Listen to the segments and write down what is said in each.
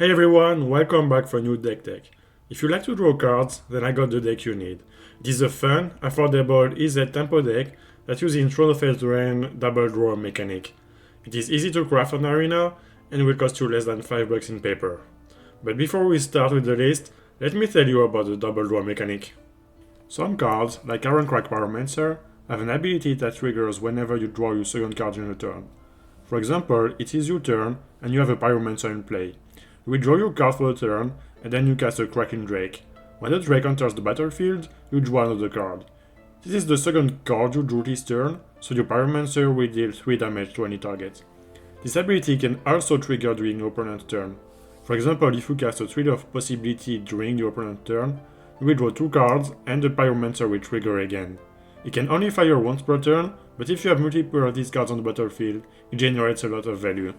Hey everyone, welcome back for new deck tech. If you like to draw cards, then I got the deck you need. It is a fun, affordable Izzet tempo deck that uses Throne of Eldraine double draw mechanic. It is easy to craft on Arena and will cost you less than $5 in paper. But before we start with the list, let me tell you about the double draw mechanic. Some cards, like Ironcrag Pyromancer, have an ability that triggers whenever you draw your second card in a turn. For example, it is your turn and you have a Pyromancer in play. You withdraw your card for the turn, and then you cast a Kraken Drake. When the Drake enters the battlefield, you draw another card. This is the second card you drew this turn, so your Pyromancer will deal 3 damage to any target. This ability can also trigger during your opponent's turn. For example, if you cast a Thread of Possibility during your opponent's turn, you will draw 2 cards, and the Pyromancer will trigger again. It can only fire once per turn, but if you have multiple of these cards on the battlefield, it generates a lot of value.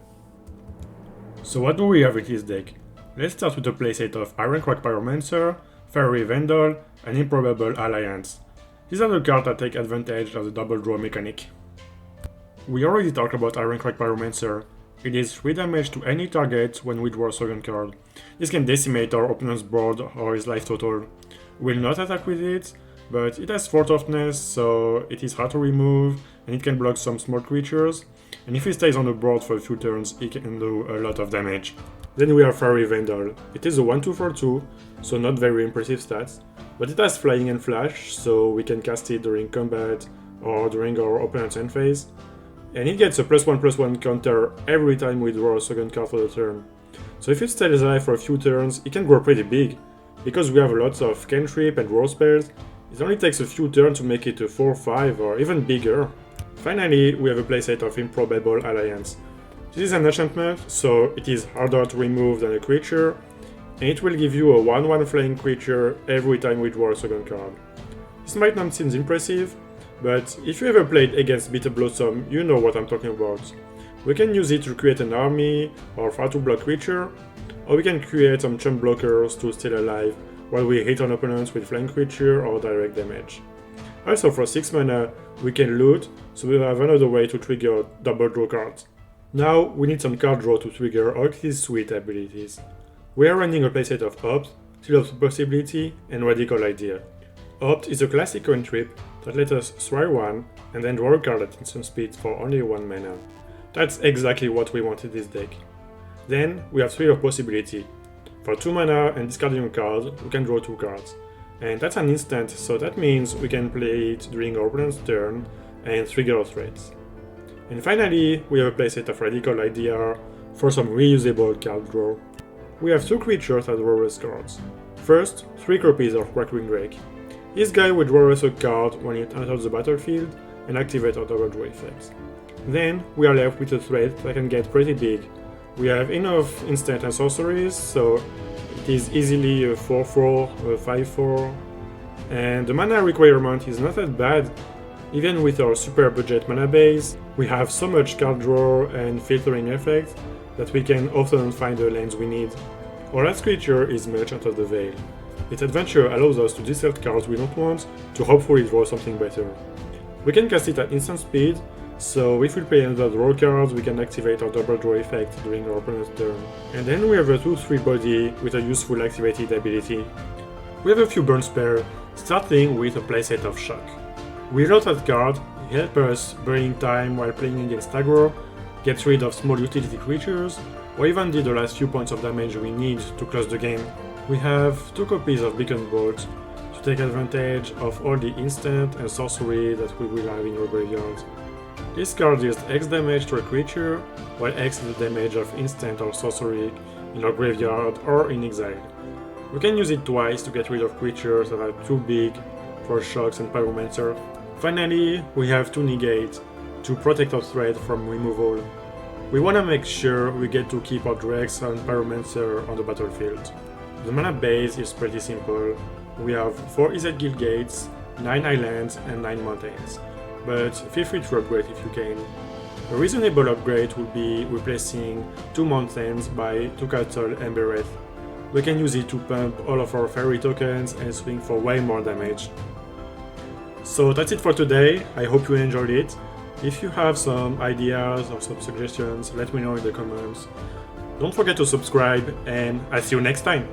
So what do we have in this deck? Let's start with a playset of Ironcrag Pyromancer, Fiery Vandal, and Improbable Alliance. These are the cards that take advantage of the double draw mechanic. We already talked about Ironcrag Pyromancer. It is 3 damage to any target when we draw a second card. This can decimate our opponent's board or his life total. We will not attack with it, but it has 4 toughness, so it is hard to remove, and it can block some small creatures. And if it stays on the board for a few turns, it can do a lot of damage. Then we have Fiery Vandal. It is a 1/2 for 2, so not very impressive stats, but it has Flying and Flash, so we can cast it during combat or during our opponent's end phase. And it gets a +1/+1 counter every time we draw a second card for the turn. So if it stays alive for a few turns, it can grow pretty big. Because we have lots of cantrip and draw spells, it only takes a few turns to make it a 4/5 or even bigger. Finally, we have a playset of Improbable Alliance. This is an enchantment, so it is harder to remove than a creature, and it will give you a 1/1 flying creature every time we draw a second card. This might not seem impressive, but if you ever played against Bitter Blossom, you know what I'm talking about. We can use it to create an army or far to block creature, or we can create some chump blockers to stay alive while we hit on opponents with flying creature or direct damage. Also for 6 mana, we can loot, so we have another way to trigger double draw cards. Now we need some card draw to trigger all these sweet abilities. We are running a playset of Opt, Seal of Possibility, and Radical Idea. Opt is a classic cantrip that lets us scry 1 and then draw a card at instant speed for only 1 mana. That's exactly what we want in this deck. Then we have Seal of Possibility. For 2 mana and discarding a card, we can draw 2 cards. And that's an instant, so that means we can play it during our opponent's turn and trigger our threats. And finally, we have a playset of Radical Idea for some reusable card draw. We have 2 creatures that draw us cards. First, 3 copies of Kraken Drake. This guy will draw us a card when it enters the battlefield and activate our double draw effects. Then, we are left with a threat that can get pretty big. We have enough instant and sorceries, so it is easily a 4/4, a 5/4, and the mana requirement is not that bad. Even with our super budget mana base, we have so much card draw and filtering effects that we can often find the lands we need. Our last creature is Merchant of the Veil. Its adventure allows us to discard cards we don't want to hopefully draw something better. We can cast it at instant speed, so if we play another draw cards, we can activate our double draw effect during our opponent's turn. And then we have a 2/3 body with a useful activated ability. We have a few burn spells, starting with a playset of Shock. We reload that card, it helps us burning time while playing against aggro, get rid of small utility creatures, or even do the last few points of damage we need to close the game. We have 2 copies of Beacon Bolt to take advantage of all the instant and sorcery that we will have in your graveyard. This card deals X damage to a creature, while X is the damage of instant or sorcery in our graveyard or in exile. We can use it twice to get rid of creatures that are too big for Shocks and Pyromancer. Finally, we have 2 negates to protect our threat from removal. We wanna make sure we get to keep our Drakes and Pyromancer on the battlefield. The mana base is pretty simple. We have 4 Izzet Guild Gates, 9 islands and 9 mountains. But feel free to upgrade if you can. A reasonable upgrade would be replacing 2 mountains by 2 castle and Bereth. We can use it to pump all of our fairy tokens and swing for way more damage. So that's it for today, I hope you enjoyed it. If you have some ideas or some suggestions, let me know in the comments. Don't forget to subscribe, and I'll see you next time.